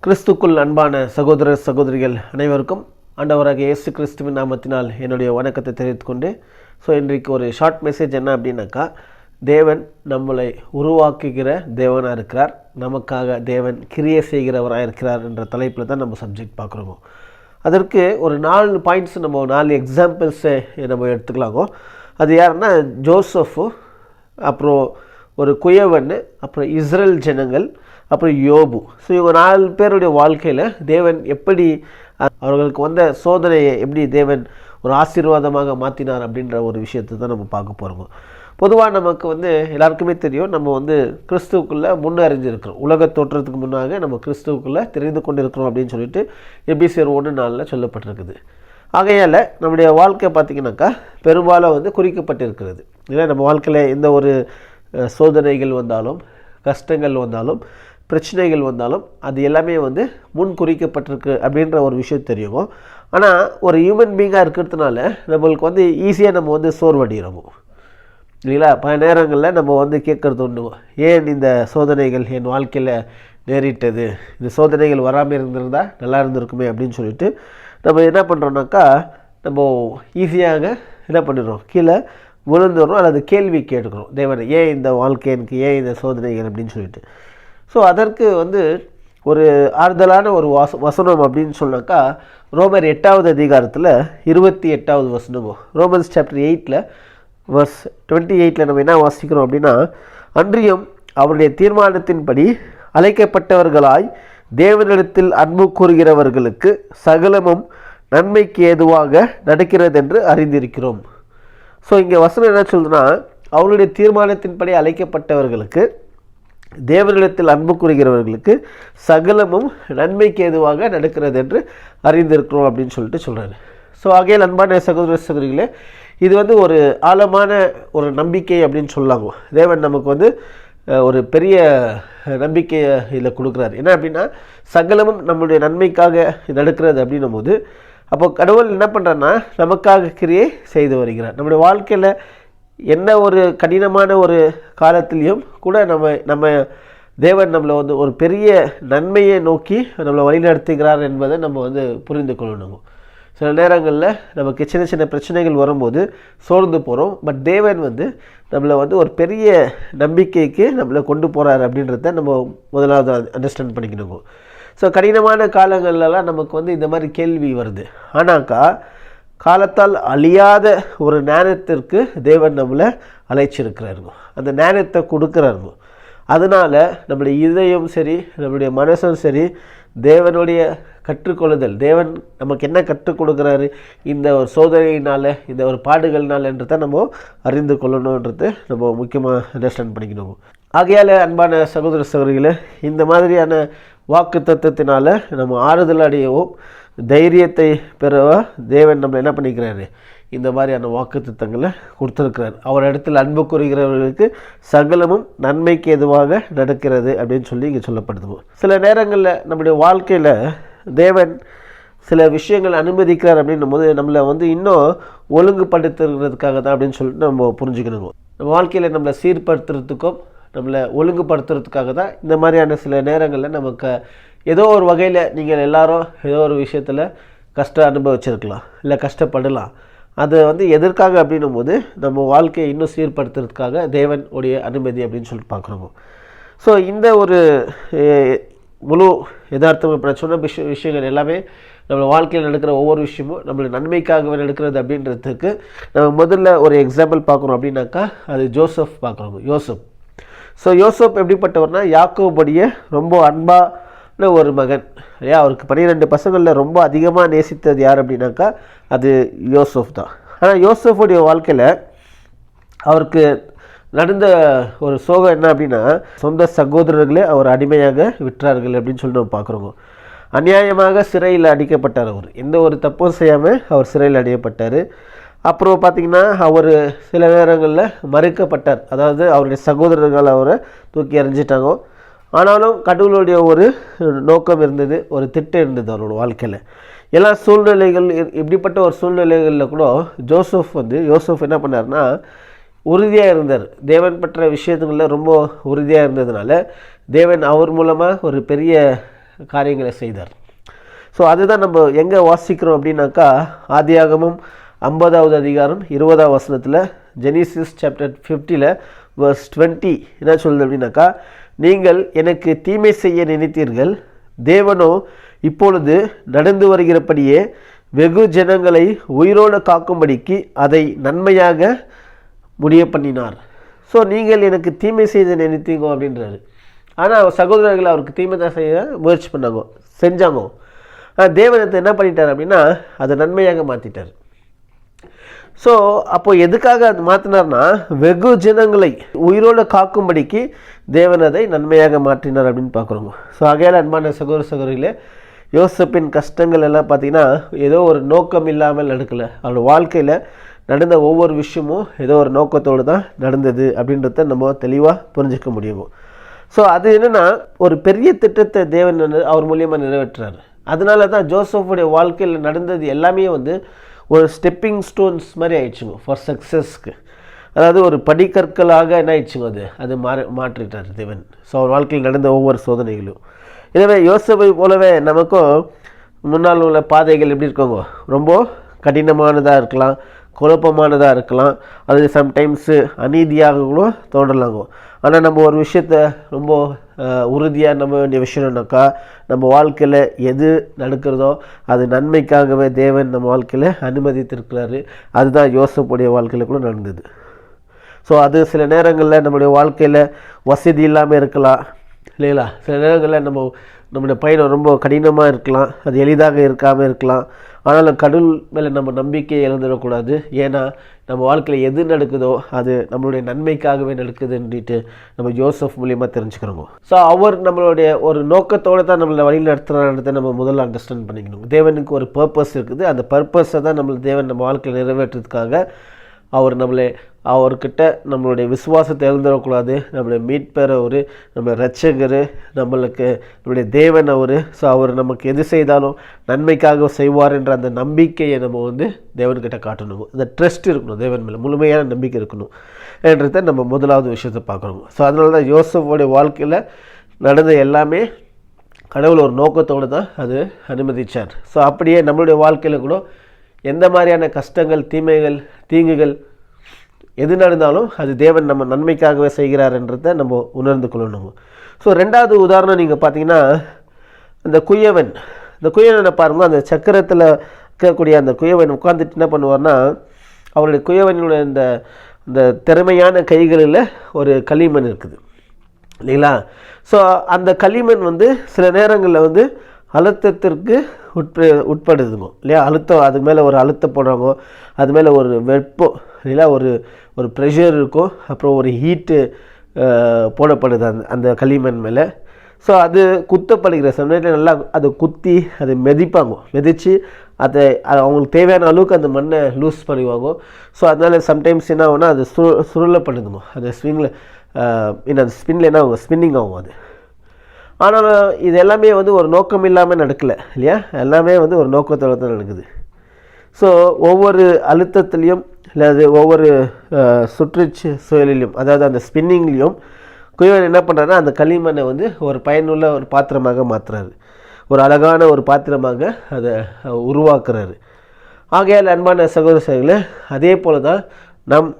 கிறிஸ்துக்குள் அன்பான சகோதர சகோதரிகள் அனைவருக்கும் ஆண்டவராக இயேசு கிறிஸ்துவின் நாமத்தினால் என்னுடைய வணக்கத்தை தெரிவித்துக்கொண்டு இன்றைக்கு ஒரு ஷார்ட் மெசேஜ் என்ன அப்படின்னாக்கா, தேவன் நம்மளை உருவாக்குகிற தேவனாக இருக்கிறார், நமக்காக தேவன் கிரியை செய்கிறவராக இருக்கிறார் என்ற தலைப்பில் தான் நம்ம சப்ஜெக்ட் பார்க்குறோமோ. அதற்கு ஒரு 4 பாயிண்ட்ஸ், நம்ம 4 எக்ஸாம்பிள்ஸை நம்ம எடுத்துக்கலாங்கோ. அது யாருன்னா, ஜோசஃபு, அப்புறம் ஒரு குயவன், அப்புறம் இஸ்ரேல் ஜனங்கள், அப்புறம் யோபு. இவங்க 4 பேருடைய வாழ்க்கையில் தேவன் எப்படி அவர்களுக்கு வந்த சோதனையை எப்படி தேவன் ஒரு ஆசீர்வாதமாக மாற்றினார் அப்படின்ற ஒரு விஷயத்தை தான் நம்ம பார்க்க போகிறோம். பொதுவாக நமக்கு எல்லாருக்குமே தெரியும், நம்ம கிறிஸ்துவுக்குள்ளே முன்னறிஞ்சிருக்கிறோம். உலக தோற்றத்துக்கு முன்னாக நம்ம கிறிஸ்துவுக்குள்ளே தெரிந்து கொண்டு இருக்கிறோம் அப்படின்னு சொல்லிட்டு எபிசியர் 1:4 சொல்லப்பட்டிருக்குது. ஆகையால் நம்முடைய வாழ்க்கை பார்த்திங்கனாக்கா பெரும்பாலும் குறிக்கப்பட்டிருக்கிறது. இல்லை, நம்ம வாழ்க்கையில் எந்த ஒரு சோதனைகள் வந்தாலும், கஷ்டங்கள் வந்தாலும், பிரச்சனைகள் வந்தாலும் அது எல்லாமே முன் குறிக்கப்பட்டிருக்கு அப்படின்ற ஒரு விஷயம் தெரியும். ஆனால் ஒரு ஹியூமன் பீங்காக இருக்கிறதுனால நம்மளுக்கு ஈஸியாக நம்ம சோர்வடைகிறோம் இல்லைங்களா. பல நேரங்களில் நம்ம கேட்குறது உண்டு, ஏன் இந்த சோதனைகள் என் வாழ்க்கையில் நேரிட்டது, இந்த சோதனைகள் வராமல் இருந்திருந்தால் நல்லா இருந்திருக்குமே அப்படின்னு சொல்லிட்டு நம்ம என்ன பண்ணுறோம்னாக்கா, நம்ம ஈஸியாக என்ன பண்ணிடுறோம், கீழே விழுந்துடுறோம் அல்லது கேள்வி கேட்டுக்கிறோம், தேவனை ஏன் இந்த வாழ்க்கை, எனக்கு ஏன் இந்த சோதனைகள் அப்படின்னு சொல்லிட்டு. அதற்கு ஒரு ஆறுதலான ஒரு வசனம் அப்படின்னு சொன்னாக்கா, ரோமர் 8வது அதிகாரத்தில் 28வது வசனம். ரோமன்ஸ் சாப்டர் 8 verse 28 நம்ம என்ன வாசிக்கிறோம் அப்படின்னா, அன்றியும் அவருடைய தீர்மானத்தின்படி அழைக்கப்பட்டவர்களாய் தேவனிடத்தில் அன்பு கூறுகிறவர்களுக்கு சகலமும் நன்மைக்கு ஏதுவாக நடக்கிறது என்று அறிந்திருக்கிறோம். இங்கே வசனம் என்ன சொல்லுதுன்னா, அவருடைய தீர்மானத்தின்படி அழைக்கப்பட்டவர்களுக்கு, தேவனிடத்தில் அன்பு கூறுகிறவர்களுக்கு சகலமும் நன்மைக்கு ஏதுவாக நடக்கிறது என்று அறிந்திருக்கிறோம் அப்படின்னு சொல்லிட்டு சொல்கிறாரு. ஆகையால் அன்பான சகோதர சகோதரிகளே, இது ஒரு ஆழமான ஒரு நம்பிக்கை அப்படின்னு சொல்லாங்க. தேவன் நமக்கு ஒரு பெரிய நம்பிக்கையை இதில் கொடுக்குறாரு. என்ன அப்படின்னா, சகலமும் நம்முடைய நன்மைக்காக நடக்கிறது அப்படின்னும் போது, அப்போ கடவுள் என்ன பண்ணுறாருன்னா நமக்காக கிரியை செய்து வருகிறார். நம்முடைய வாழ்க்கையில் என்ன ஒரு கடினமான ஒரு காலத்திலையும் கூட நம்ம தேவன் நம்மளை ஒரு பெரிய நன்மையை நோக்கி நம்மளை வழிநடத்துகிறார் என்பதை நம்ம புரிந்து கொள்ளணும். சில நேரங்களில் நமக்கு சின்ன சின்ன பிரச்சனைகள் வரும்போது சோர்ந்து போகிறோம். பட் தேவன் நம்மளை ஒரு பெரிய நம்பிக்கைக்கு நம்மளை கொண்டு போகிறார் அப்படின்றத நம்ம முதலாவது அண்டர்ஸ்டாண்ட் பண்ணிக்கணும். கடினமான காலங்கள்லாம் நமக்கு இந்த மாதிரி கேள்வி வருது. ஆனாக்கா காலத்தால் அழியாத ஒரு ஞானத்திற்கு தேவன் நம்மளை அழைச்சிருக்கிறாருங்க, அந்த ஞானத்தை கொடுக்குறாருங்க. அதனால் நம்முடைய இதயம் சரி, நம்முடைய மனசும் சரி, தேவனுடைய கற்றுக்கொள்ளுதல், தேவன் நமக்கு என்ன கற்றுக் கொடுக்குறாரு இந்த ஒரு சோதனையினால், இந்த ஒரு பாடுகள்னாலன்றதை நம்ம அறிந்து கொள்ளணுன்றது நம்ம முக்கியமாக அண்டர்ஸ்டாண்ட் பண்ணிக்கணும். ஆகையால் அன்பான சகோதர சகோதரிகளே, இந்த மாதிரியான வாக்கு தத்துவத்தினால நம்ம ஆறுதல் அடையவும் தைரியத்தை பெறவா தேவன் நம்ம என்ன பண்ணிக்கிறாரு, இந்த மாதிரியான வாக்கு தத்தங்களை கொடுத்துருக்கிறார். அவர் இடத்துல அன்பு கூறுகிறவர்களுக்கு சகலமும் நன்மைக்கு எதுவாக நடக்கிறது அப்படின்னு சொல்லி இங்கே சொல்லப்படுது. சில நேரங்களில் நம்முடைய வாழ்க்கையில் தேவன் சில விஷயங்கள் அனுமதிக்கிறார் அப்படின்னும் போது நம்மளை இன்னும் ஒழுங்குபடுத்துறதுக்காக தான் அப்படின்னு சொல்லிட்டு நம்ம புரிஞ்சுக்கணும். நம்ம வாழ்க்கையில் நம்மளை சீர்படுத்துறதுக்கும் நம்மளை ஒழுங்குபடுத்துறதுக்காக தான் இந்த மாதிரியான சில நேரங்களில் நமக்கு ஏதோ ஒரு வகையில் நீங்கள் எல்லாரும் ஏதோ ஒரு விஷயத்தில் கஷ்டம் அனுபவிச்சிருக்கலாம், இல்லை கஷ்டப்படலாம். அது எதற்காக அப்படின்னும் போது நம்ம வாழ்க்கையை இன்னும் சீர்படுத்துறதுக்காக தேவன் உடைய அனுமதி அப்படின்னு சொல்லிட்டு பார்க்குறோம். இந்த ஒரு முழு யதார்த்தம் இப்போ நான் சொன்ன விஷயங்கள் எல்லாமே நம்ம வாழ்க்கையில் நடக்கிற ஒவ்வொரு விஷயமும் நம்மளுடைய நன்மைக்காகவே நடக்கிறது அப்படின்றதுக்கு நம்ம முதல்ல ஒரு எக்ஸாம்பிள் பார்க்குறோம். அப்படின்னாக்கா அது ஜோசப் பார்க்குறோம். யோசப் எப்படிப்பட்டவர்னா, யாக்கோபுடைய ரொம்ப அன்பான ஒரு மகன் இல்லையா. அவருக்கு 12 பசங்களில் ரொம்ப அதிகமாக நேசித்தது யார் அப்படின்னாக்கா அது யோசப் தான். ஆனால் யோசப்புடைய வாழ்க்கையில் அவருக்கு நடந்த ஒரு சோகம் என்ன அப்படின்னா, சொந்த சகோதரர்களே அவர் அடிமையாக விற்றார்கள் அப்படின்னு சொல்லி நம்ம பார்க்குறோங்க. அநியாயமாக சிறையில் அடைக்கப்பட்டார். அவர் எந்த ஒரு தப்பும் செய்யாமல் அவர் சிறையில் அடையப்பட்டார். அப்புறம் பார்த்திங்கன்னா அவர் சில நேரங்களில் மறுக்கப்பட்டார். அதாவது அவருடைய சகோதரர்கள் அவரை தூக்கி எறிஞ்சிட்டாங்க. ஆனாலும் கடவுளுடைய ஒரு நோக்கம் இருந்தது, ஒரு திட்டம் இருந்தது அவரோட வாழ்க்கையில். எல்லா சூழ்நிலைகள் இப்படிப்பட்ட ஒரு சூழ்நிலைகளில் கூட யோசப் என்ன பண்ணார்னா உறுதியாக இருந்தார். தேவன் பற்ற விஷயத்துங்களில் ரொம்ப உறுதியாக இருந்ததுனால தேவன் அவர் மூலமாக ஒரு பெரிய காரியங்களை செய்தார். ஸோ அதுதான் நம்ம எங்கே வாசிக்கிறோம் அப்படின்னாக்கா, ஆதியாகமம் 50வது அதிகாரம் 20வது வசனத்தில், ஜெனிசிஸ் சாப்டர் 50 verse 20 என்ன சொல்லுது அப்படின்னாக்கா, நீங்கள் எனக்கு தீமை செய்ய நினைத்தீர்கள், தேவனோ இப்பொழுது நடந்து வருகிறபடியே வெகு ஜனங்களை உயிரோடு காக்கும்படிக்கு அதை நன்மையாக முடிய பண்ணினார். ஸோ நீங்கள் எனக்கு தீமை செய்து நினைத்தீங்க அப்படின்றாரு. ஆனால் சகோதரர்கள் அவருக்கு தீமை தான் செய்ய முயற்சி செஞ்சாங்க. தேவனத்தை என்ன பண்ணிட்டார் அப்படின்னா அதை நன்மையாக மாற்றிட்டார். ஸோ அப்போ எதுக்காக அது மாற்றினார்னா, வெகு ஜனங்களை உயிரோடு காக்கும்படிக்கு தேவன் அதை நன்மையாக மாற்றினார் அப்படின்னு பார்க்குறோங்க. ஸோ ஆகையால் அன்பான சகோதரிகளே, யோசேப்பின் கஷ்டங்கள் எல்லாம் பார்த்திங்கன்னா ஏதோ ஒரு நோக்கம் இல்லாமல் நடக்கலை. அவரோட வாழ்க்கையில் நடந்த ஒவ்வொரு விஷயமும் ஏதோ ஒரு நோக்கத்தோடு தான் நடந்தது அப்படின்றத நம்ம தெளிவாக புரிஞ்சிக்க முடியும். ஸோ அது என்னென்னா, ஒரு பெரிய திட்டத்தை தேவன் அவர் மூலியமாக நிறைவேற்றுறாரு. அதனால தான் ஜோசஃபுடைய வாழ்க்கையில் நடந்தது எல்லாமே ஒரு ஸ்டெப்பிங் ஸ்டோன்ஸ் மாதிரி ஆயிடுச்சுங்க ஃபார் சக்ஸஸ்க்கு. அதாவது ஒரு படிக்கற்களாக என்ன ஆயிடுச்சுங்க, அது மாற்றிட்டார் தேவன். ஸோ அவர் வாழ்க்கையில் நடந்த ஒவ்வொரு சோதனைகளும். எனவே யோசேப்பை போலவே நமக்கும் முன்னால் உள்ள பாதைகள் எப்படி இருக்கோங்க, ரொம்ப கடினமானதாக இருக்கலாம், குழப்பமானதாக இருக்கலாம், அது சம்டைம்ஸு அநீதியாக கூட தோன்றலாங்க. ஆனால் நம்ம ஒரு விஷயத்தை ரொம்ப உறுதியாக நம்ப வேண்டிய விஷயம்னாக்கா, நம்ம வாழ்க்கையில் எது நடக்கிறதோ அது நன்மைக்காகவே தேவன் நம்ம வாழ்க்கையில் அனுமதித்திருக்கிறாரு. அதுதான் யோசேப்புடைய வாழ்க்கையில் கூட நடந்தது. ஸோ அது சில நேரங்களில் நம்முடைய வாழ்க்கையில் வசதி இல்லாமல் இருக்கலாம் இல்லைங்களா, சில நேரங்களில் நம்முடைய பயணம் ரொம்ப கடினமாக இருக்கலாம், அது எளிதாக இருக்காமல் இருக்கலாம். ஆனாலும் கடவுள் மேலே நம்ம நம்பிக்கையை இழந்துடக்கூடாது. ஏன்னா நம்ம வாழ்க்கையில் எது நடக்குதோ அது நம்மளுடைய நன்மைக்காகவே நடக்குதுன்னுட்டு நம்ம யோசேப் மூலியமாக தெரிஞ்சுக்கிறோங்க. ஸோ அவர் நம்மளுடைய ஒரு நோக்கத்தோடு தான் நம்மளை வழியில் நடத்துகிறான்றதை நம்ம முதல்ல அண்டர்ஸ்டாண்ட் பண்ணிக்கணும். தேவனுக்கு ஒரு பர்பஸ் இருக்குது. அந்த பர்பஸை தான் தேவன் நம்ம வாழ்க்கையில் நிறைவேற்றுறதுக்காக அவர் அவர்கிட்ட நம்மளுடைய விசுவாசத்தை இழந்துடக்கூடாது. நம்மளுடைய மீட்பர் அவர், நம்ம ரட்சகர், நம்மளுடைய தேவன் அவர். ஸோ அவர் நமக்கு எது செய்தாலும் நன்மைக்காக செய்வார் என்ற அந்த நம்பிக்கையை நம்ம தேவன்கிட்ட காட்டணும். அந்த ட்ரஸ்ட் இருக்கணும், தேவன் மேலே முழுமையான நம்பிக்கை இருக்கணும் என்றதை நம்ம முதலாவது விஷயத்தை பார்க்கணும். ஸோ அதனால தான் யோசேப்புடைய வாழ்க்கையில் நடந்த எல்லாமே கடவுள் ஒரு நோக்கத்தோடு தான் அது அனுமதித்தார். ஸோ அப்படியே நம்மளுடைய வாழ்க்கையில் கூட எந்த மாதிரியான கஷ்டங்கள், தீங்குகள் எது நடந்தாலும் அது தேவன் நம்ம நன்மைக்காகவே செய்கிறார்ன்றதை நம்ம உணர்ந்து கொள்ளணும். ஸோ ரெண்டாவது உதாரணம் நீங்கள் பார்த்தீங்கன்னா, இந்த குயவனை பாருங்கள். அந்த சக்கரத்தில் இருக்கக்கூடிய அந்த குயவன் உட்காந்துட்டு என்ன பண்ணுவார்னா, அவருடைய குயவனுடைய இந்த திறமையான கைகளில் ஒரு களிமண் இருக்குது இல்லைங்களா. ஸோ அந்த களிமண் சில நேரங்களில் அழுத்தத்திற்கு உட்படுதுங்க இல்லையா. அழுத்தம், அதுக்கு மேலே ஒரு அழுத்தம் போடுறாங்க, அது மேலே ஒரு வெப்பம் இல்லையா, ஒரு ப்ரெஷர் இருக்கும், அப்புறம் ஒரு ஹீட்டு போடப்படுது அந்த களிமண் மேலே. ஸோ அது குத்தப்படுகிற சமயத்தில் நல்லா அதை குத்தி அதை மிதித்து அதை அவங்களுக்கு தேவையான அளவுக்கு அந்த மண்ணை லூஸ் பண்ணுவாங்க. ஸோ அதனால் சம்டைம்ஸ் என்ன ஆகும்னா அது சுருளப்படுதுங்க, அந்த ஸ்விங்கில் அந்த ஸ்பின்னில் என்ன ஆகும், ஸ்பின்னிங் ஆகும் அது. ஆனாலும் இது எல்லாமே ஒரு நோக்கம் இல்லாமல் நடக்கலை இல்லையா, எல்லாமே ஒரு நோக்கத்தோடு தான் நடக்குது. ஸோ ஒவ்வொரு அழுத்தத்துலேயும் இல்லை ஒவ்வொரு சுழலிலும், அதாவது அந்த ஸ்பின்னிங்லேயும் குயவன் என்ன பண்ணுறாருன்னா அந்த களிமண்ணை ஒரு பயனுள்ள ஒரு பாத்திரமாக மாற்றுறாரு, ஒரு அழகான ஒரு பாத்திரமாக அதை உருவாக்குறாரு. ஆகையால் அன்பான சகோதரர்களே, அதே போல் தான் நம்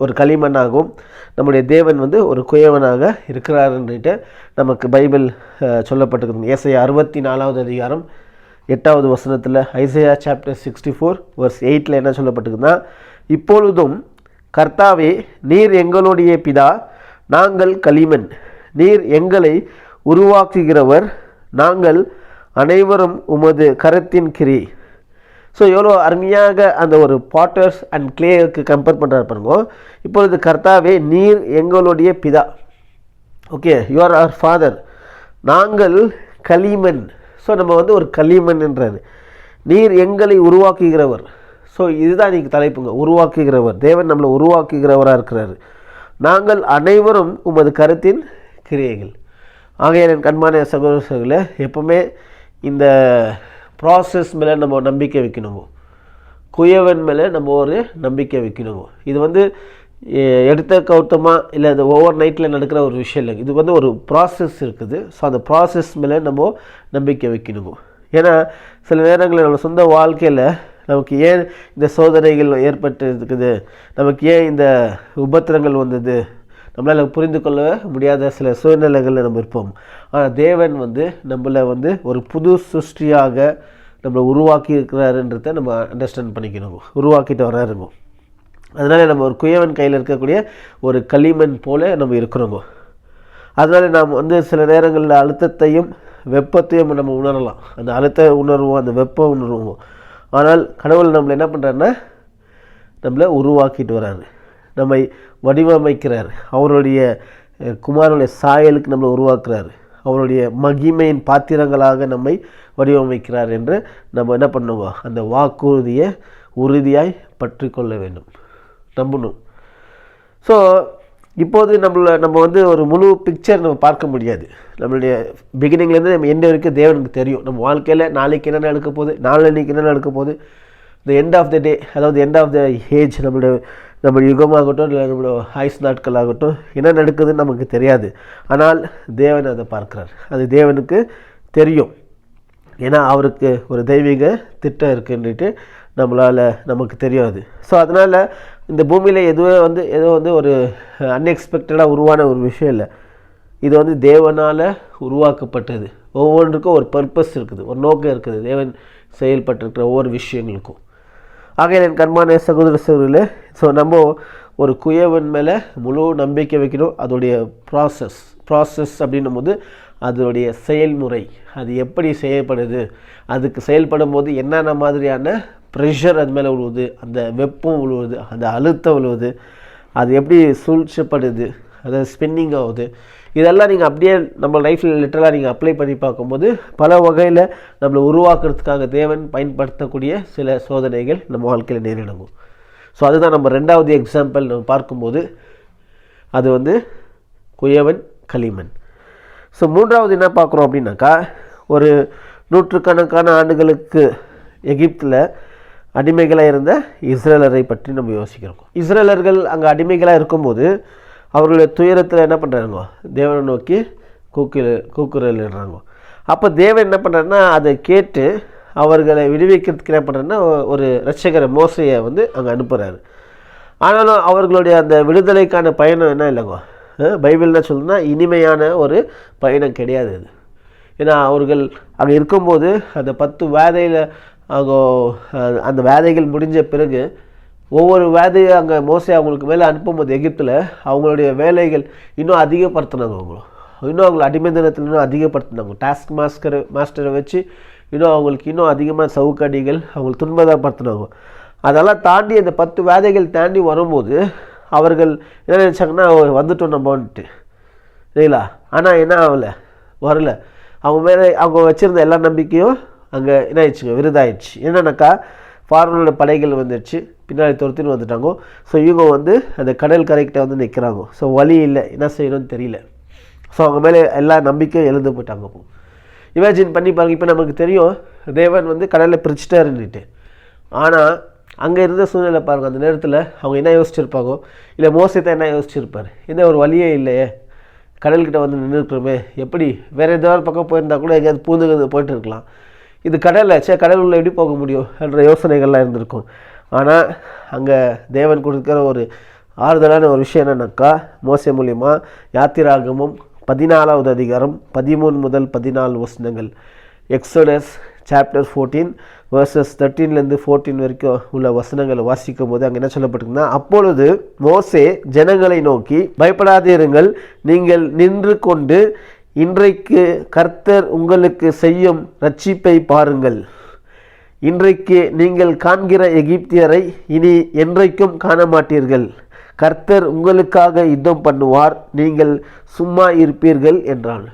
ஒரு களிமண்ணாகவும் நம்முடைய தேவன் ஒரு குயவனாக இருக்கிறாருன்னுட்டு நமக்கு பைபிள் சொல்லப்பட்டிருக்கு. ஏசாயா 64வது அதிகாரம் 8வது வசனத்தில், ஐசையா சாப்டர் 64 verse 8 என்ன சொல்லப்பட்டிருக்குன்னா, இப்பொழுதும் கர்த்தாவே, நீர் எங்களுடைய பிதா, நாங்கள் களிமண், நீர் எங்களை உருவாக்குகிறவர், நாங்கள் அனைவரும் உமது கரத்தின் கிரி. ஸோ எவ்வளோ அருமையாக அந்த ஒரு பாட்டர்ஸ் அண்ட் கிளேக்கு கம்பேர் பண்ணுறாரு பாருங்க. இப்பொழுது கர்த்தாவே, நீர் எங்களுடைய பிதா, okay, you are our father, நாங்கள் களிமண். ஸோ நம்ம ஒரு களிமண் என்றார். நீர் எங்களை உருவாக்குகிறவர். ஸோ இதுதான் இன்றைக்கி தலைப்புங்க, உருவாக்குகிறவர். தேவன் நம்மளை உருவாக்குகிறவராக இருக்கிறார். நாங்கள் அனைவரும் உமது கருத்தின் கிரியைகள். ஆகையால் என் கண்மான சகோதரர்களே, எப்பவுமே இந்த ப்ராசஸ் மேலே நம்ம நம்பிக்கை வைக்கணுங்க, குயவன் மேலே நம்ம ஒரு நம்பிக்கை வைக்கணுங்க. இது எடுத்த கவுத்தமாக இல்லை அது ஓவர் நைட்டில் நடக்கிற ஒரு விஷயம் இல்லை. இது வந்து ஒரு ப்ராசஸ் இருக்குது. ஸோ அந்த ப்ராசஸ் மேலே நம்ம நம்பிக்கை வைக்கணுங்க. ஏன்னா சில நேரங்களில் நம்ம சொந்த வாழ்க்கையில் நமக்கு ஏன் இந்த சோதனைகள் ஏற்பட்டு இருக்குது, நமக்கு ஏன் இந்த உபத்திரங்கள் வந்தது, நம்மளால் புரிந்து கொள்ள முடியாத சில சூழ்நிலைகளில் நம்ம இருப்போம். ஆனால் தேவன் வந்து நம்மளை வந்து ஒரு புது சிருஷ்டியாக நம்மளை உருவாக்கி இருக்கிறாருன்றதை நம்ம அண்டர்ஸ்டாண்ட் பண்ணிக்கணும். உருவாக்கிட்டு வராருங்க. அதனால் நம்ம ஒரு குயவன் கையில் இருக்கக்கூடிய ஒரு களிமண் போல் நம்ம இருக்கிறோங்க. அதனால் நாம் வந்து சில நேரங்களில் அழுத்தத்தையும் வெப்பத்தையும் நம்ம உணரலாம். அந்த அழுத்த உணர்வோம், அந்த வெப்பம் உணர்வோம். ஆனால் கடவுள் நம்மளை என்ன பண்ணுறாருன்னா நம்மளை உருவாக்கிட்டு வர்றாரு, நம்மை வடிவமைக்கிறார். அவருடைய குமாரனுடைய சாயலுக்கு நம்மளை உருவாக்குறாரு. அவருடைய மகிமையின் பாத்திரங்களாக நம்மை வடிவமைக்கிறார் என்று நம்ம என்ன பண்ணுவோம், அந்த வாக்குறுதியை உறுதியாய் பற்றி கொள்ள வேண்டும், நம்பணும். ஸோ இப்போது நம்ம வந்து ஒரு முழு பிக்சர் நம்ம பார்க்க முடியாது. நம்மளுடைய பிகினிங்லேருந்து நம்ம எண்ட் வரைக்கும் தேவனுக்கு தெரியும். நம்ம வாழ்க்கையில் நாளைக்கு என்ன நடக்க போகுது, நாளைக்கு என்ன நடக்க போகுது, இந்த எண்ட் ஆஃப் த டே, அதாவது எண்ட் ஆஃப் த ஏஜ், நம்மளுடைய யுகமாகட்டும் இல்லை நம்மளோட ஆயுஸ் நாட்கள் ஆகட்டும், என்ன நடக்குதுன்னு நமக்கு தெரியாது. ஆனால் தேவன் அதை பார்க்குறார். அது தேவனுக்கு தெரியும். ஏன்னா அவருக்கு ஒரு தெய்வீக திட்டம் இருக்குன்னுட்டு நமக்கு தெரியாது. ஸோ அதனால் இந்த பூமியில் ஏதோ வந்து ஒரு அன்எக்ஸ்பெக்டடாக உருவான ஒரு விஷயம் இல்லை. இது வந்து தேவனால் உருவாக்கப்பட்டது. ஒவ்வொன்றுக்கும் ஒரு பர்பஸ் இருக்குது, ஒரு நோக்கம் இருக்குது, தேவன் செயல்பட்டிருக்கிற ஒவ்வொரு விஷயங்களுக்கும். ஆக என் கண்மான சகோதர சகோதரிகளே, ஸோ நம்ம ஒரு குயவன் மேலே முழு நம்பிக்கை வைக்கணும். அதோடைய ப்ராசஸ் அப்படின்னும் போது அதனுடைய செயல்முறை, அது எப்படி செயல்படுது, அதுக்கு செயல்படும் போது என்னென்ன மாதிரியான ப்ரெஷர் அது மேலே விழுவுது, அந்த வெப்பம் விழுவுது, அந்த அழுத்தம் விழுவுது, அது எப்படி சூழ்ச்சிப்படுது, அதை ஸ்பின்னிங் ஆகுது, இதெல்லாம் நீங்கள் அப்படியே நம்ம லைஃப்பில் லிட்டரலாக நீங்கள் அப்ளை பண்ணி பார்க்கும்போது பல வகையில் நம்மளை உருவாக்குறதுக்காக தேவன் பயன்படுத்தக்கூடிய சில சோதனைகள் நம்ம வாழ்க்கையில் நேரிடணும். ஸோ அதுதான் நம்ம ரெண்டாவது எக்ஸாம்பிள் நம்ம பார்க்கும்போது அது வந்து குயவன் களிமண். ஸோ மூன்றாவது என்ன பார்க்குறோம் அப்படின்னாக்கா, ஒரு நூற்றுக்கணக்கான ஆண்டுகளுக்கு எகிப்தில் அடிமைகளாக இருந்த இஸ்ரேலரை பற்றி நம்ம யோசிக்கிறோம். இஸ்ரேலர்கள் அங்கே அடிமைகளாக இருக்கும்போது அவர்களுடைய துயரத்தில் என்ன பண்ணுறாங்க, தேவனை நோக்கி கூக்குரலிடுறாங்க. அப்போ தேவன் என்ன பண்ணுறாருன்னா அதை கேட்டு அவர்களை விடுவிக்கிறதுக்கு என்ன பண்ணுறாருன்னா ஒரு இரட்சகரை மோசையை வந்து அங்கே அனுப்புகிறாரு. ஆனாலும் அவர்களுடைய அந்த விடுதலைக்கான பயணம் என்ன இல்லைங்க, பைபிள் என்ன சொல்லுன்னா இனிமையான ஒரு பயணம் கிடையாது அது. ஏன்னா அவர்கள் அங்கே இருக்கும்போது அந்த 10 வேதையில் அந்த வேதைகள் முடிஞ்ச பிறகு ஒவ்வொரு வேதையை அங்கே மோசே அவங்களுக்கு மேலே அனுப்பும்போது எகிப்தில் அவங்களுடைய வேலைகள் இன்னும் அதிகப்படுத்தினாங்க. அவங்கள அடிமை தினத்தில் இன்னும் அதிகப்படுத்தினாங்க. டாஸ்க் மாஸ்டரை வச்சு அவங்களுக்கு இன்னும் அதிகமாக சவுக்கடிகள் அவங்களுக்கு துன்பதாப்படுத்தினாங்க. அதெல்லாம் தாண்டி அந்த 10 வேதைகள் தாண்டி வரும்போது அவர்கள் என்ன நினச்சாங்கன்னா வந்துட்டோம் நம்ம வந்துட்டு சரிங்களா. ஆனால் என்ன வரல. அவங்க மேலே அவங்க வச்சுருந்த எல்லா நம்பிக்கையும் அங்கே என்ன ஆயிடுச்சுங்க, விருதாயிடுச்சு. என்னன்னாக்கா ஃபாரினோட படைகள் வந்துடுச்சு, பின்னாடி துரத்தின்னு வந்துட்டாங்க. ஸோ இவங்க வந்து அந்த கடல் கரைக்கிட்ட வந்து நிற்கிறாங்க. ஸோ வழி இல்லை, என்ன செய்யணும்னு தெரியல. ஸோ அவங்க மேலே எல்லா நம்பிக்கையும் எழுந்து போயிட்டாங்க. இப்போ இமேஜின் பண்ணி பாருங்க, இப்போ நமக்கு தெரியும் தேவன் வந்து கடலில் பிரிச்சுட்டாருன்னுட்டு. ஆனால் அங்கே இருந்த சூழ்நிலை பாருங்கள், அந்த நேரத்தில் அவங்க என்ன யோசிச்சிருப்பாங்க, இல்லை மோசத்தை என்ன யோசிச்சிருப்பார், எந்த ஒரு வழியே இல்லையே, கடல்கிட்ட வந்து நின்றுக்கிறோமே, எப்படி வேறு ஏதாவது பக்கம் போயிருந்தால் கூட எங்கேயாவது பூந்து போயிட்டு இருக்கலாம், இது கடல் உள்ள எப்படி போக முடியும் என்ற யோசனைகள்லாம் இருந்திருக்கும். ஆனால் அங்கே தேவன் கொடுக்குற ஒரு ஆறுதலான ஒரு விஷயம் என்னன்னாக்கா, மோசே மூலிமா யாத்திராகமும் 14வது அதிகாரம் 13 முதல் 14 வசனங்கள், எக்ஸோடஸ் சாப்டர் 14 verses 13லேருந்து 14 வரைக்கும் உள்ள வசனங்களை வாசிக்கும் போது அங்கே என்ன சொல்லப்பட்டிருக்குன்னா, அப்பொழுது மோசே ஜனங்களை நோக்கி, பயப்படாதீருங்கள், நீங்கள் நின்று கொண்டு இன்றைக்கு கர்த்தர் உங்களுக்கு செய்யும் ரட்சிப்பை பாருங்கள். இன்றைக்கு நீங்கள் காண்கிற எகிப்தியரை இனி என்றைக்கும் காண மாட்டீர்கள். கர்த்தர் உங்களுக்காக யுத்தம் பண்ணுவார், நீங்கள் சும்மா இருப்பீர்கள் என்றான்.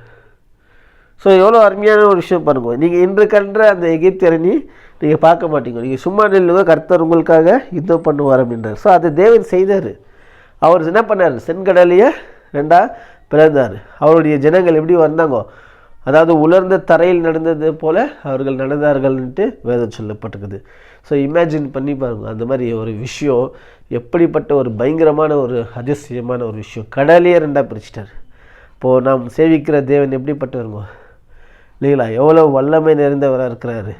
ஸோ எவ்வளோ அருமையான ஒரு விஷயம் பாருங்க. நீங்கள் இன்று கண்ட அந்த எகிப்தியரை நீங்கள் பார்க்க மாட்டீங்க, நீங்கள் சும்மா நில்லுங்க, கர்த்தர் உங்களுக்காக யுத்தம் பண்ணுவார் அப்படின்றார். ஸோ அது தேவன் செய்தார். அவர் என்ன பண்ணார், செங்கடலையே 2 பிறந்தார். அவருடைய ஜனங்கள் எப்படி வந்தாங்கோ, அதாவது உலர்ந்த தரையில் நடந்தது போல் அவர்கள் நடந்தார்கள்ன்ட்டு வேதம் சொல்லப்பட்டிருக்குது. ஸோ இமேஜின் பண்ணி பாருங்கள், அந்த மாதிரி ஒரு விஷயம் எப்படிப்பட்ட ஒரு பயங்கரமான ஒரு அதிசயமான ஒரு விஷயம். கடலையே ரெண்டாக பிரிச்சிட்டார். இப்போது நாம் சேவிக்கிற தேவன் எப்படிப்பட்டவருங்க இல்லைங்களா, எவ்வளோ வல்லமை நிறைந்தவராக இருக்கிறாரு.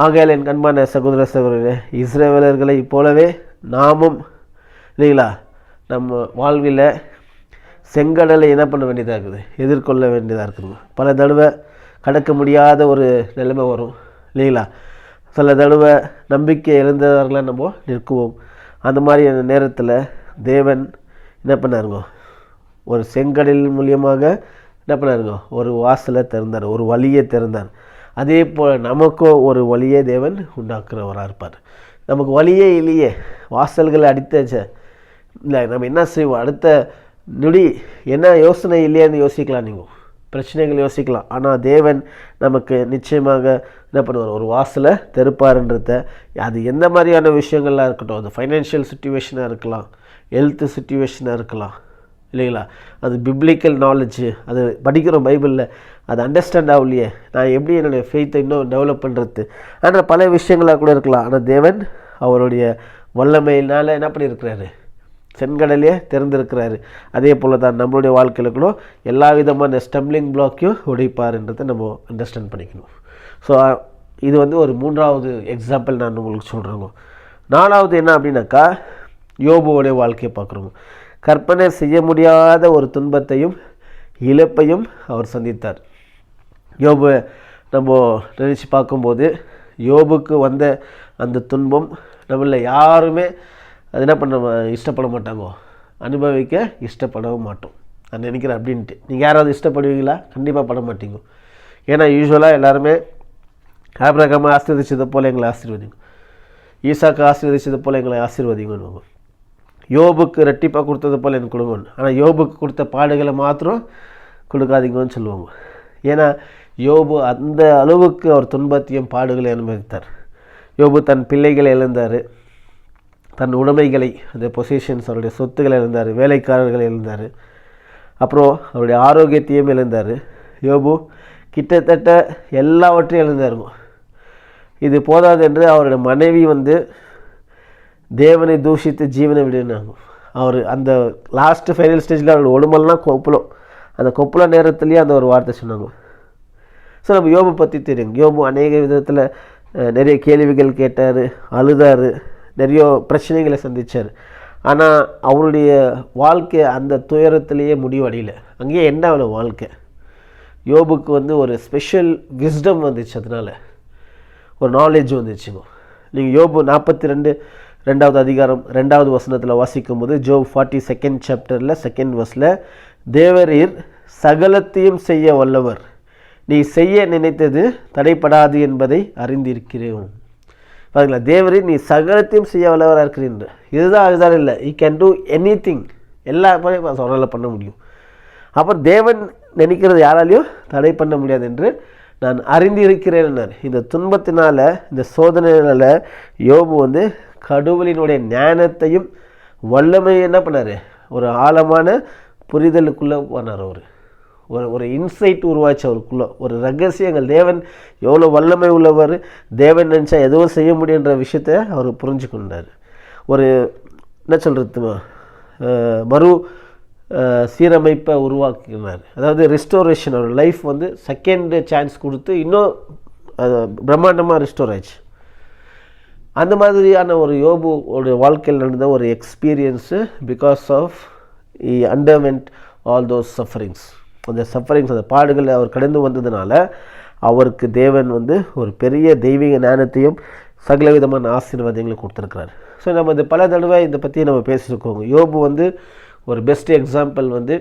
ஆகையால் என் கண்பான சகோதர சகோதரர்களே, இஸ்ரவேலர்களை போலவே நாமும் இல்லைங்களா நம்ம வாழ்வில் செங்கடலை என்ன பண்ண வேண்டியதாக இருக்குது, எதிர்கொள்ள வேண்டியதாக இருக்குதுங்க. பல தடவை கடக்க முடியாத ஒரு நிலைமை வரும் இல்லைங்களா. சில தடவை நம்பிக்கை இழந்தவர்களாக நம்ம நிற்குவோம். அந்த மாதிரியான நேரத்தில் தேவன் என்ன பண்ணாருங்க, ஒரு செங்கடல் மூலியமாக என்ன பண்ணாருங்க, ஒரு வாசலை திறந்தார், ஒரு வழியை திறந்தார். அதே போல் நமக்கும் ஒரு வழியை தேவன் உண்டாக்குறவராக இருப்பார். நமக்கு வழியே இல்லையே, வாசல்களை அடித்தாச்ச இல்லை, நம்ம என்ன செய்வோம், அடுத்த நொடி என்ன யோசனை இல்லையான்னு யோசிக்கலாம், நீங்கள் பிரச்சனைகள் யோசிக்கலாம். ஆனால் தேவன் நமக்கு நிச்சயமாக என்ன பண்ணுவார், ஒரு வாசலை திறப்பாருன்றத. அது எந்த மாதிரியான விஷயங்கள்லாம் இருக்கட்டும், அது ஃபைனான்ஷியல் சுச்சுவேஷனாக இருக்கலாம், ஹெல்த் சுச்சுவேஷனாக இருக்கலாம் இல்லைங்களா. அது பிப்ளிக்கல் நாலேஜு, அது படிக்கிறோம் பைபிளில், அது அண்டர்ஸ்டாண்ட் ஆகலையே, நான் எப்படி என்னுடைய ஃபெய்த்தை இன்னும் டெவலப் பண்ணுறது, ஆனால் பல விஷயங்களாக கூட இருக்கலாம். ஆனால் தேவன் அவருடைய வல்லமையினால் என்ன பண்ணியிருக்கிறாரு, செங்கடலையே திறந்திருக்கிறாரு. அதே போல் தான் நம்மளுடைய வாழ்க்கையில் கூட எல்லா விதமான ஸ்டம்பிளிங் பிளாக்கையும் உடைப்பார்ன்றதை நம்ம அண்டர்ஸ்டாண்ட் பண்ணிக்கணும். ஸோ இது வந்து ஒரு 3வது எக்ஸாம்பிள் நான் உங்களுக்கு சொல்கிறேங்க. 4வது என்ன அப்படின்னாக்கா, யோபுவோடைய வாழ்க்கையை பார்க்குறோங்க. கற்பனை செய்ய முடியாத ஒரு துன்பத்தையும் இழப்பையும் அவர் சந்தித்தார். யோபு நம்ம நினச்சி பார்க்கும்போது, யோபுக்கு வந்த அந்த துன்பம் நம்மள யாருமே அது என்ன பண்ண இஷ்டப்பட மாட்டாங்கோ, அனுபவிக்க இஷ்டப்படவும் மாட்டோம். நான் நினைக்கிறேன் அப்படின்ட்டு. நீங்கள் யாராவது இஷ்டப்படுவீங்களா? கண்டிப்பாக பட மாட்டீங்க. ஏன்னா யூஸ்வலாக எல்லாருமே ஆபிரகாமை ஆசீர்வதிச்சதை போல் எங்களை ஆசீர்வதிங்க, ஈசாக்கு ஆசீர்வதிச்சதை போல் எங்களை ஆசீர்வதிங்கன்னு, யோபுக்கு ரெட்டிப்பாக கொடுத்தது போல் எனக்கு கொடுங்கன்னு. ஆனால் யோபுக்கு கொடுத்த பாடுகளை மாத்திரம் கொடுக்காதீங்கன்னு சொல்லுவாங்க. ஏன்னா யோபு அந்த அளவுக்கு அவர் துன்பத்தையும் பாடுகளை அனுமதித்தார். யோபு தன் பிள்ளைகளை இழந்தார், தன் உடைமைகளை, அந்த பொசிஷன்ஸ், அவருடைய சொத்துக்களை இழந்தார், வேலைக்காரர்களை இழந்தார், அப்புறம் அவருடைய ஆரோக்கியத்தையும் இழந்தார். யோபு கிட்டத்தட்ட எல்லாவற்றையும் இழந்தாருங்க. இது போதாது என்று அவருடைய மனைவி வந்து தேவனை தூஷித்து ஜீவனை விடுனாங்க. அவர் அந்த லாஸ்ட் ஃபைனல் ஸ்டேஜில் அவருடைய உடம்பெல்லாம் கொப்பளம், அந்த கொப்பள நேரத்துலேயே அந்த ஒரு வார்த்தை சொன்னாங்க. ஸோ நம்ம யோபு பற்றி தெரியும். யோபு அநேக விதத்தில் நிறைய கேள்விகள் கேட்டார், அழுதார், நிறைய பிரச்சனைகளை சந்தித்தார். ஆனால் அவருடைய வாழ்க்கை அந்த துயரத்திலேயே முடிவடையலை. அங்கேயே என்ன ஆகல வாழ்க்கை. யோபுக்கு வந்து ஒரு ஸ்பெஷல் விஸ்டம் வந்துச்சு, அதனால் ஒரு நாலேஜ் வந்துச்சுங்க. நீங்கள் யோபு 42 அதிகாரம் 2வது வசனத்தில் வாசிக்கும் போது, ஜோப் 42nd சாப்டரில் 2nd verse, தேவரீர் சகலத்தையும் செய்ய வல்லவர், நீ செய்ய நினைத்தது தடைப்படாது என்பதை அறிந்திருக்கிறேன். பாருங்களா, தேவரீர் நீ சகலத்தையும் செய்ய வல்லவராக இருக்கிறீன்ற. இதுதான் இல்லை, ஈ கேன் டூ எனி திங், எல்லாருமே அவரால் பண்ண முடியும். அப்புறம் தேவன் நினைக்கிறது யாராலையும் தடை பண்ண முடியாது என்று நான் அறிந்திருக்கிறேன். இந்த துன்பத்தினால, இந்த சோதனையினால் யோபு வந்து கடவுளினுடைய ஞானத்தையும் வல்லமையும் என்ன பண்ணார், ஒரு ஆழமான புரிதலுக்குள்ளே போனார். ஒரு இன்சைட் உருவாச்சு அவருக்குள்ள, ஒரு ரகசியங்கள், தேவன் எவ்வளோ வல்லமை உள்ளவர், தேவன் நினச்சா எதுவும் செய்ய முடியுன்ற விஷயத்தை அவர் புரிஞ்சு கொண்டார். ஒரு என்ன சொல்கிறது, மறு சீரமைப்பை உருவாக்கினார். அதாவது ரெஸ்டோரேஷன், அவர் லைஃப் வந்து செகண்ட் சான்ஸ் கொடுத்து இன்னும் பிரம்மாண்டமாக ரெஸ்டோர் ஆயிடுச்சு. அந்த மாதிரியான ஒரு யோபுவோட வாழ்க்கையில் நடந்த ஒரு experience, because of he underwent all those sufferings. அந்த சஃபரிங்ஸ், அந்த பாடுகளை அவர் கடந்து வந்ததுனால அவருக்கு தேவன் வந்து ஒரு பெரிய தெய்வீக ஞானத்தையும் சகல விதமான ஆசீர்வாதங்களை கொடுத்துருக்கிறார். ஸோ நம்ம இந்த பல தடவை இதை பற்றி நம்ம பேசியிருக்கோங்க. யோபு வந்து ஒரு பெஸ்ட் எக்ஸாம்பிள் வந்து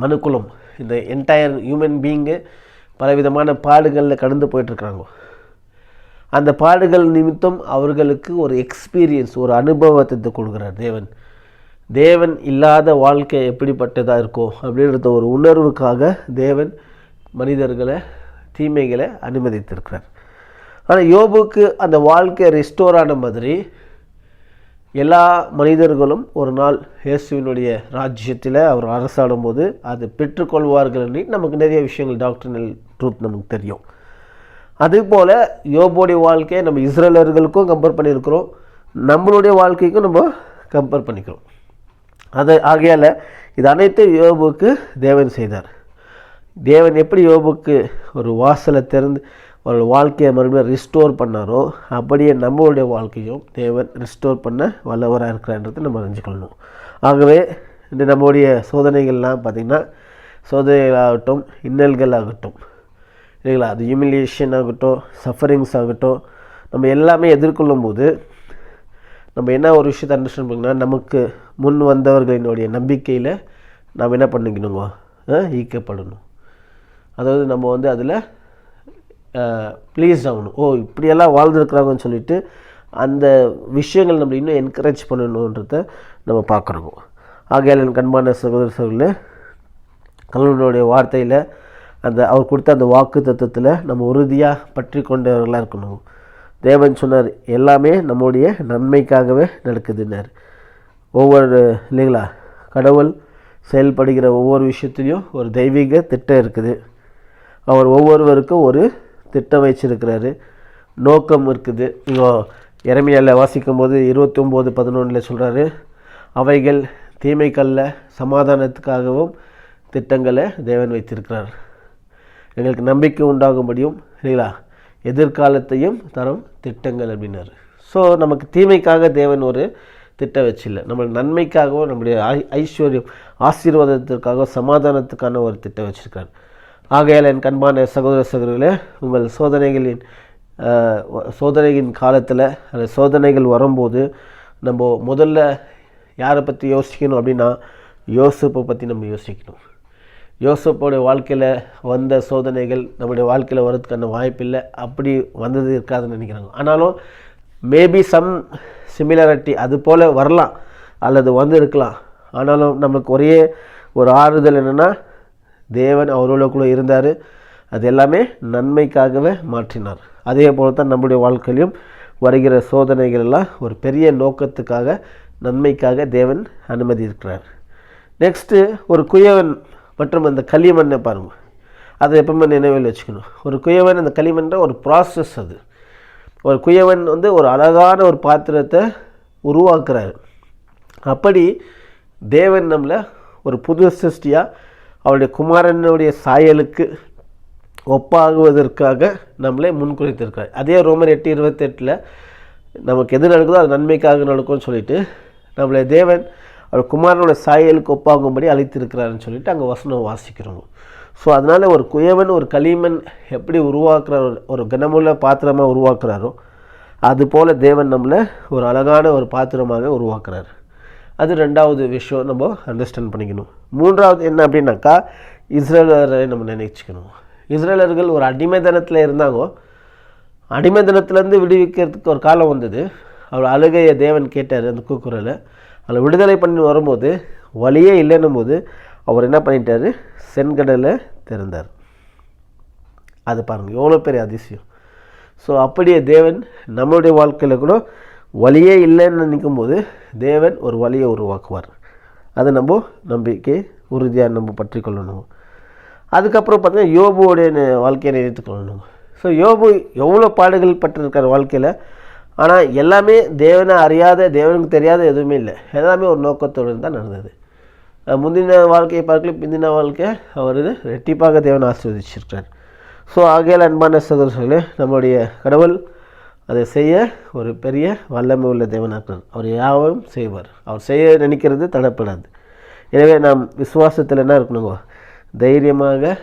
மனுக்குலம், இந்த என்டையர் ஹியூமன் பீயிங்கு பலவிதமான பாடுகளில் கடந்து போயிட்டுருக்குறாங்க. அந்த பாடுகள் நிமித்தம் அவர்களுக்கு ஒரு எக்ஸ்பீரியன்ஸ், ஒரு அனுபவத்தை கொடுக்குறார் தேவன். தேவன் இல்லாத வாழ்க்கை எப்படிப்பட்டதாக இருக்கும் அப்படின்றத ஒரு உணர்வுக்காக தேவன் மனிதர்களை, தீமைகளை அனுமதித்திருக்கிறார். ஆனால் யோபுக்கு அந்த வாழ்க்கை ரெஸ்டோர் ஆன மாதிரி எல்லா மனிதர்களும் ஒரு நாள் இயேசுவினுடைய ராஜ்யத்தில் அவர் அரசாடும் போது அது பெற்றுக்கொள்வார்கள் என்று நமக்கு நிறைய விஷயங்கள் டாக்டரினல் ட்ரூத் நமக்கு தெரியும். அதுபோல் யோபுடைய வாழ்க்கையை நம்ம இஸ்ரேலர்களுக்கும் கம்பேர் பண்ணியிருக்கிறோம், நம்மளுடைய வாழ்க்கைக்கும் நம்ம கம்பேர் பண்ணிக்கிறோம். ஆகையால் இது அனைத்தும் யோபுக்கு தேவன் செய்தார். தேவன் எப்படி யோபுக்கு ஒரு வாசலை திறந்து ஒரு வாழ்க்கையை மறுபடியும் ரிஸ்டோர் பண்ணாரோ அப்படியே நம்மளுடைய வாழ்க்கையும் தேவன் ரிஸ்டோர் பண்ண வல்லவராக இருக்கிறான்றதை நம்ம அறிஞ்சுக்கொள்ளணும். ஆகவே இந்த நம்முடைய சோதனைகள்லாம் பார்த்திங்கன்னா சோதனைகளாகட்டும் இன்னல்கள் ஆகட்டும் இல்லைங்களா, அது ஹியூமிலியேஷன் ஆகட்டும் சஃபரிங்ஸ் ஆகட்டும், நம்ம எல்லாமே எதிர்கொள்ளும் போது நம்ம என்ன ஒரு விஷயத்தை அண்டர்ஸ்டாண்ட் பண்ணிங்கன்னா, நமக்கு முன் வந்தவர்களினுடைய நம்பிக்கையில் நாம் என்ன பண்ணிக்கணுங்க, ஈர்க்கப்படணும். அதாவது நம்ம அதில் ப்ளீஸ் ஆகணும். இப்படியெல்லாம் வாழ்ந்துருக்குறாங்கன்னு சொல்லிட்டு அந்த விஷயங்கள் நம்ம இன்னும் என்கரேஜ் பண்ணணுன்றத நம்ம பார்க்குறோங்க. ஆகையால் என் கண்பான சகோதரர்களே, கடவுளுடைய வார்த்தையில் அவர் கொடுத்த அந்த வாக்கு தத்துவத்தில் நம்ம உறுதியாக பற்றி கொண்டவர்களாக இருக்கணும். தேவன் சொன்னார் எல்லாமே நம்முடைய நன்மைக்காகவே நடக்குதுன்னார். ஒவ்வொரு இல்லைங்களா, கடவுள் செயல்படுகிற ஒவ்வொரு விஷயத்துலையும் ஒரு தெய்வீக திட்டம் இருக்குது. அவர் ஒவ்வொருவருக்கும் ஒரு திட்டம் வச்சிருக்கிறாரு, நோக்கம் இருக்குது. இங்கே எரேமியாவில் வாசிக்கும் போது 29:11 சொல்கிறாரு, அவைகள் தீமைக்கல்ல சமாதானத்துக்காகவும் திட்டங்களை தேவன் வைத்திருக்கிறார், எங்களுக்கு நம்பிக்கை உண்டாகும்படியும் இல்லைங்களா எதிர்காலத்தையும் தரும் திட்டங்கள் அப்படின்னாரு. ஸோ நமக்கு தீமைக்காக தேவன் ஒரு திட்டம் வச்சில்லை, நம்ம நன்மைக்காகவும் நம்முடைய ஐஸ்வர்யம் ஆசீர்வாதத்திற்காக சமாதானத்துக்கான ஒரு திட்டம் வச்சுருக்கார். ஆகையால் என் கண்பான சகோதர சகோதரிகளே, உங்கள் சோதனையின் காலத்தில் அந்த சோதனைகள் வரும்போது நம்ம முதல்ல யாரை பற்றி யோசிக்கணும் அப்படின்னா யோசேப்பை பற்றி நம்ம யோசிக்கணும். யோசேப்போடைய வாழ்க்கையில் வந்த சோதனைகள் நம்முடைய வாழ்க்கையில் வர்றதுக்கான வாய்ப்பில்லை, அப்படி வந்தது இருக்காதுன்னு நினைக்கிறாங்க. ஆனாலும் மேபி சம் சிமிலாரிட்டி அது போல் வரலாம் அல்லது வந்து இருக்கலாம். ஆனாலும் நமக்கு ஒரே ஒரு ஆறுதல் என்னென்னா, தேவன் அவரோட கூட இருந்தார், அது எல்லாமே நன்மைக்காகவே மாற்றினார். அதே போல் தான் நம்முடைய வாழ்க்கையிலும் வருகிற சோதனைகள் எல்லாம் ஒரு பெரிய நோக்கத்துக்காக நன்மைக்காக தேவன் அனுமதி இருக்கிறார். நெக்ஸ்ட்டு ஒரு குயவன் மற்றும் அந்த களிமண்ணை பாருங்கள், அதை எப்பவுமே நினைவில் வச்சுக்கணும். ஒரு குயவன் அந்த களிமண்ற ஒரு ப்ராசஸ். அது ஒரு குயவன் ஒரு அழகான ஒரு பாத்திரத்தை உருவாக்குறாரு. அப்படி தேவன் நம்மளை ஒரு புது சிருஷ்டியாக அவருடைய குமாரனுடைய சாயலுக்கு ஒப்பாகுவதற்காக நம்மளே முன்குறித்திருக்கார். அதே ரோமர் 8:28 நமக்கு எது நடக்குதோ அது நன்மைக்காக நடக்கும்னு சொல்லிட்டு நம்மளை தேவன் அவர் குமாரனோட சாயலுக்கு ஒப்பாகும்படி அழைத்திருக்கிறாருன்னு சொல்லிட்டு அங்கே வசனம் வாசிக்கிறோம். ஸோ அதனால் ஒரு குயவன் ஒரு களிமண் எப்படி உருவாக்குறாரோ, ஒரு கனமுள்ள பாத்திரமாக உருவாக்குறாரோ, அதுபோல் தேவன் நம்மளை ஒரு அழகான ஒரு பாத்திரமாக உருவாக்குறாரு. அது ரெண்டாவது விஷயம் நம்ம அண்டர்ஸ்டாண்ட் பண்ணிக்கணும். மூன்றாவது என்ன அப்படின்னாக்கா, இஸ்ரேலரை நம்ம நினைச்சிக்கணும். இஸ்ரேலர்கள் ஒரு அடிமைத்தனத்தில் இருந்தாங்க. அடிமைத்தனத்துலேருந்து விடுவிக்கிறதுக்கு ஒரு காலம் வந்தது. அவர் அழுகையை தேவன் கேட்டார் அந்த கூக்குரலை. அதில் விடுதலை பண்ணி வரும்போது வழியே இல்லைன்னும் போது அவர் என்ன பண்ணிட்டார், செங்கடலை திறந்தார். அது பாருங்கள் எவ்வளோ பெரிய அதிசயம். ஸோ அப்படியே தேவன் நம்மளுடைய வாழ்க்கையில் கூட வழியே இல்லைன்னு நினைக்கும் போது தேவன் ஒரு வழியை உருவாக்குவார். அதை நம்ம நம்பிக்கை உறுதியாக நம்ம பற்றி கொள்ளணும். அதுக்கப்புறம் பார்த்தீங்கன்னா யோபுவோடைய வாழ்க்கையை நினைத்துக்கொள்ளணும். ஸோ யோபு எவ்வளோ பாடுகள் பட்டிருக்கார் வாழ்க்கையில். ஆனால் எல்லாமே தேவனை அறியாத, தேவனுக்கு தெரியாத எதுவுமே இல்லை, எல்லாமே ஒரு நோக்கத்தோடு தான் நடந்தது. முந்தின வாழ்க்கையை பார்க்கல பிந்தின வாழ்க்கையை அவர் ரெட்டிப்பாக தேவன் ஆசீர்வதிச்சிருக்கிறார். ஸோ ஆகையால் அன்பான சகோதரர்களே, நம்மளுடைய கடவுள் அதை செய்ய ஒரு பெரிய வல்லமை உள்ள தேவனாக இருக்கிறார். அவர் யாவும் செய்வார். அவர் செய்ய நினைக்கிறது தடப்படாது. எனவே நாம் விசுவாசத்தில் என்ன இருக்கணுங்க, தைரியமாக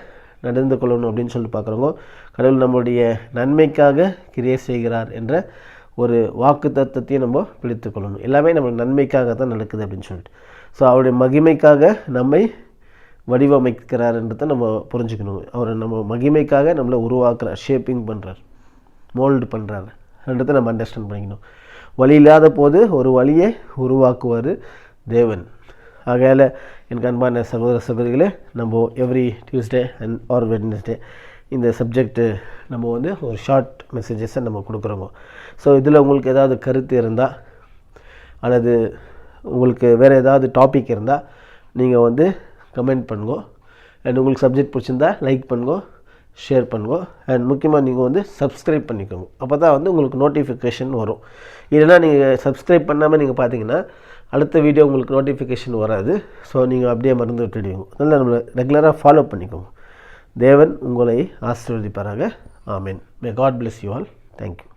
நடந்து கொள்ளணும் அப்படின்னு சொல்லி பார்க்குறோங்க. கடவுள் நம்மளுடைய நன்மைக்காக கிரியை செய்கிறார் என்ற ஒரு வாக்கு தத்துவத்தையும் நம்ம பிடித்து கொள்ளணும். எல்லாமே நம்ம நன்மைக்காக தான் நடக்குது அப்படின்னு சொல்லிட்டு. ஸோ அவருடைய மகிமைக்காக நம்மை வடிவமைக்கிறார்ன்றதை நம்ம புரிஞ்சுக்கணும். அவர் நம்ம மகிமைக்காக நம்மளை உருவாக்குறார், ஷேப்பிங் பண்ணுறார், மோல்டு பண்ணுறாருன்றதை நம்ம அண்டர்ஸ்டாண்ட் பண்ணிக்கணும். வழி இல்லாத போது ஒரு வழியை உருவாக்குவார் தேவன். ஆகையால் எனக்கு அன்பான சகோதர சகோதரிகளே, நம்ம every Tuesday and or Wednesday இந்த சப்ஜெக்ட்டு நம்ம ஒரு ஷார்ட் மெசேஜஸை நம்ம கொடுக்குறோங்க. ஸோ இதில் உங்களுக்கு ஏதாவது கருத்து இருந்தால் அல்லது உங்களுக்கு வேறு ஏதாவது டாபிக் இருந்தால் நீங்கள் வந்து கமெண்ட் பண்ணுங்க. அண்ட் உங்களுக்கு சப்ஜெக்ட் பிடிச்சிருந்தா லைக் பண்ணுங்க, ஷேர் பண்ணுங்க. அண்ட் முக்கியமாக நீங்கள் வந்து சப்ஸ்கிரைப் பண்ணிக்கோங்க. அப்போ தான் வந்து உங்களுக்கு நோட்டிஃபிகேஷன் வரும். இல்லைனா நீங்கள் சப்ஸ்கிரைப் பண்ணாமல் நீங்கள் பார்த்தீங்கன்னா அடுத்த வீடியோ உங்களுக்கு நோட்டிஃபிகேஷன் வராது. ஸோ நீங்கள் அப்படியே மறந்து விட்டுடுவீங்க. அதனால் நம்மளை ரெகுலராக ஃபாலோ பண்ணிக்கோங்க. தேவன் உங்களை ஆசீர்வதிப்பாராக. ஆமென். May God bless you all. Thank you.